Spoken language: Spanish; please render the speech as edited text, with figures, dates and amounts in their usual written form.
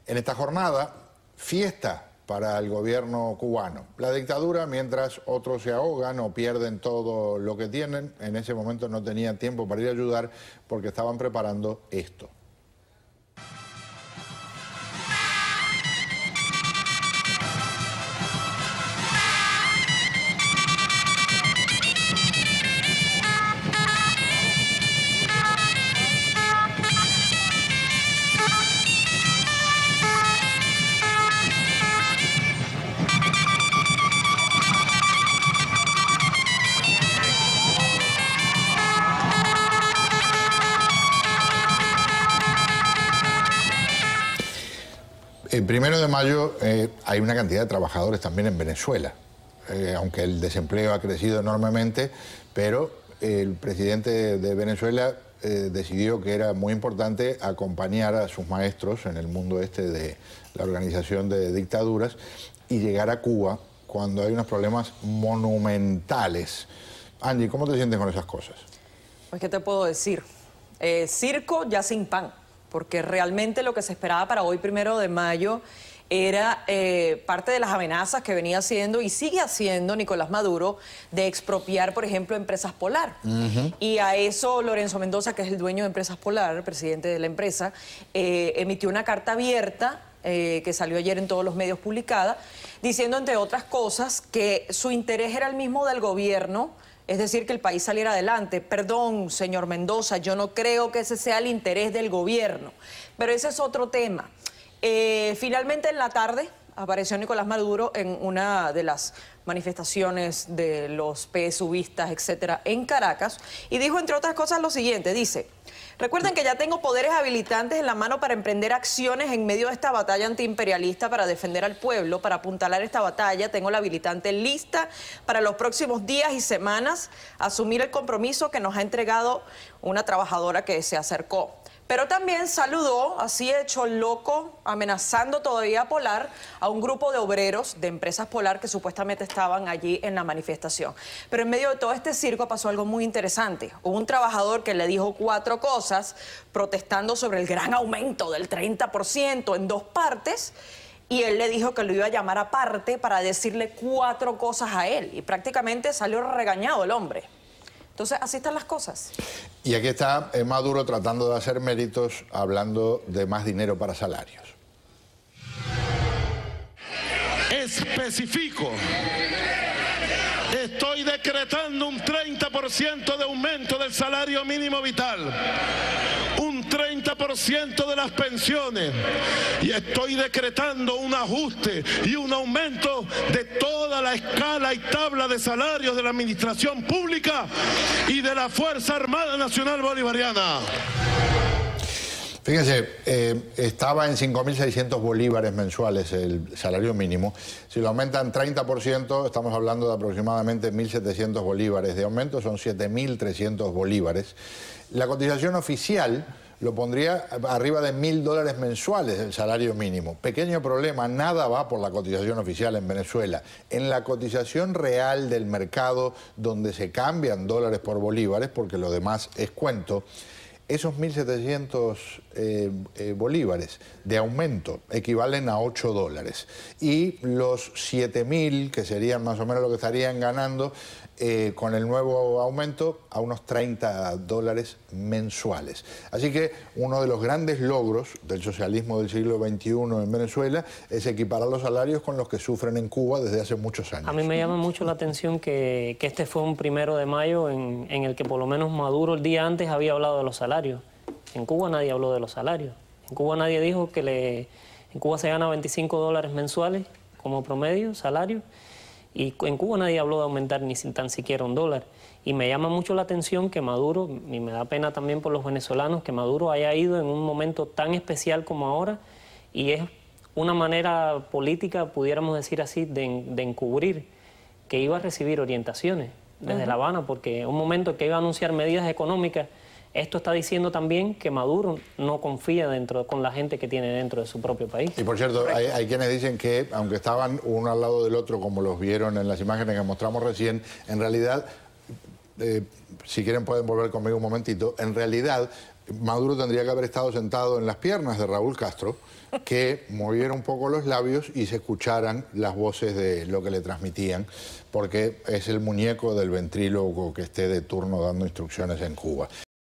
En esta jornada, fiesta para el gobierno cubano. La dictadura, mientras otros se ahogan o pierden todo lo que tienen, en ese momento no tenían tiempo para ir a ayudar porque estaban preparando esto. El 1 de mayo hay una cantidad de trabajadores también en Venezuela, aunque el desempleo ha crecido enormemente, pero el presidente de Venezuela decidió que era muy importante acompañar a sus maestros en el mundo este de la organización de dictaduras y llegar a Cuba cuando hay unos problemas monumentales. Angie, ¿cómo te sientes con esas cosas? Pues, ¿qué te puedo decir? Circo ya sin pan. Porque realmente lo que se esperaba para hoy, 1 de mayo, era parte de las amenazas que venía haciendo y sigue haciendo Nicolás Maduro de expropiar, por ejemplo, Empresas Polar. Y a eso Lorenzo Mendoza, que es el dueño de Empresas Polar, el presidente de la empresa, emitió una carta abierta que salió ayer en todos los medios publicada, diciendo, entre otras cosas, que su interés era el mismo del gobierno. Es decir, que el país saliera adelante. Perdón, señor Mendoza, yo no creo que ese sea el interés del gobierno. Pero ese es otro tema. Finalmente, en la tarde, apareció Nicolás Maduro en una de las manifestaciones de los PSUvistas, etcétera, en Caracas, y dijo, entre otras cosas, lo siguiente. Dice: recuerden que ya tengo poderes habilitantes en la mano para emprender acciones en medio de esta batalla antiimperialista para defender al pueblo, para apuntalar esta batalla. Tengo la habilitante lista para los próximos días y semanas asumir el compromiso que nos ha entregado una trabajadora que se acercó. Pero también saludó, así hecho loco, amenazando todavía a Polar, a un grupo de obreros de Empresas Polar que supuestamente estaban allí en la manifestación. Pero en medio de todo este circo pasó algo muy interesante. Hubo un trabajador que le dijo 4 cosas protestando sobre el gran aumento del 30% en 2 partes, y él le dijo que lo iba a llamar aparte para decirle 4 cosas a él, y prácticamente salió regañado el hombre. Entonces, así están las cosas. Y aquí está Maduro tratando de hacer méritos, hablando de más dinero para salarios. Especifico, estoy decretando un 30% de aumento del salario mínimo vital, un 30% de las pensiones, y estoy decretando un ajuste y un aumento de toda la escala y tabla de salarios de la administración pública y de la Fuerza Armada Nacional Bolivariana. Fíjense, estaba en 5.600 bolívares mensuales el salario mínimo. Si lo aumentan 30%, estamos hablando de aproximadamente 1.700 bolívares de aumento, son 7.300 bolívares. La cotización oficial lo pondría arriba de $1.000 mensuales el salario mínimo. Pequeño problema, nada va por la cotización oficial en Venezuela. En la cotización real del mercado, donde se cambian dólares por bolívares, porque lo demás es cuento, esos 1.700 bolívares de aumento equivalen a $8. Y los 7.000, que serían más o menos lo que estarían ganando con el nuevo aumento, a unos $30 mensuales. Así que uno de los grandes logros del socialismo del siglo XXI en Venezuela es equiparar los salarios con los que sufren en Cuba desde hace muchos años. A mí me llama mucho la atención que este fue un 1 de mayo en el que por lo menos Maduro el día antes había hablado de los salarios. En Cuba nadie habló de los salarios. En Cuba nadie dijo que en Cuba se gana $25 mensuales como promedio, salario. Y en Cuba nadie habló de aumentar ni tan siquiera $1. Y me llama mucho la atención que Maduro, y me da pena también por los venezolanos, que Maduro haya ido en un momento tan especial como ahora, y es una manera política, pudiéramos decir así, de encubrir que iba a recibir orientaciones desde La Habana, porque en un momento que iba a anunciar medidas económicas, esto está diciendo también que Maduro no confía con la gente que tiene dentro de su propio país. Y por cierto, hay quienes dicen que, aunque estaban uno al lado del otro, como los vieron en las imágenes que mostramos recién, en realidad, si quieren pueden volver conmigo un momentito, en realidad Maduro tendría que haber estado sentado en las piernas de Raúl Castro, que moviera un poco los labios y se escucharan las voces de lo que le transmitían, porque es el muñeco del ventrílogo que esté de turno dando instrucciones en Cuba.